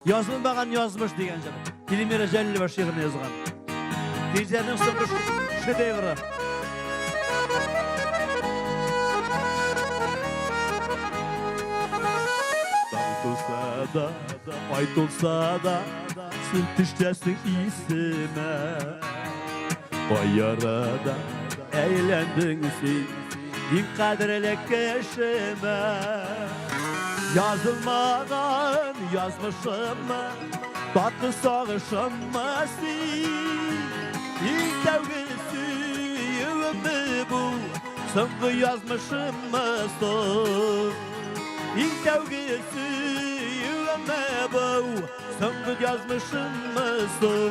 Yazılmagan yazmış degen canım. Dilimere jelli var şiirini yazgan. Dizlerinin sıkış şedevri. Dağıtılsa da, aytılsa da, sırtışlasın isime. O yarada eğlendin sen, bin kadrelek eşime. Yazılmagan yazmışım mı, tatlı sağışım mı sen? İlk devgisi yüvümü bu, sıngı yazmışım mı son? İlk devgisi yüvümü bu, sıngı yazmışım mı son?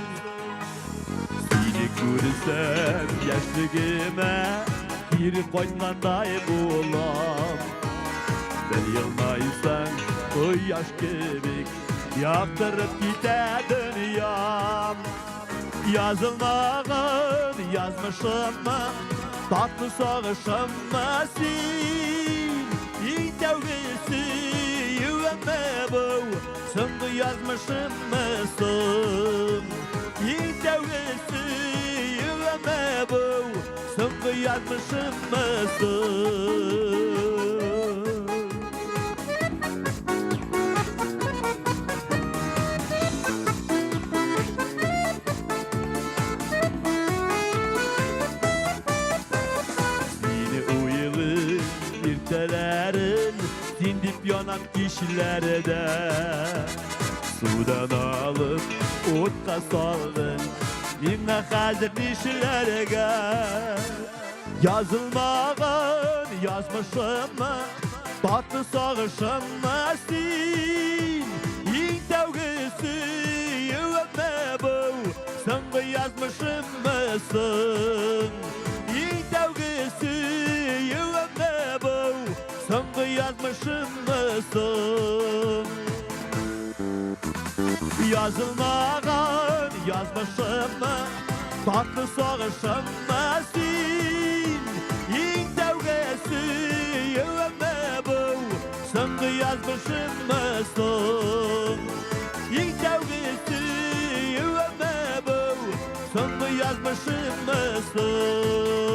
Seni görsem yaşlığıma, bir koynanday bulam. Sen yılmaysan o yaş kebik, yaktırıp gider dünyam. Yazılmagan yazmışım mı, tatlı sağışım mı sen? İlk devgisi yüveme bu, sıngı yazmışım mı son? İlk devgisi yüveme bu, sıngı yazmışım mı son? Dindip yanan kişilerde sudan alıp otka saldın Minne hazır dişlerge yazılmagan yazmışım mı, tatlı sağışım mı sen? İlk devgisi yüveme bu, sıngı yazmışım mısın? İlk devgisi yüveme bu, sıngı yazmışım mısın? Yazılmagan yazmışım mı, tatlı sağışım mı sen? İlk devgisi yüveme bu, sıngı yazmışım mısın? İlk devgisi yüveme bu, sıngı yazmışım mısın?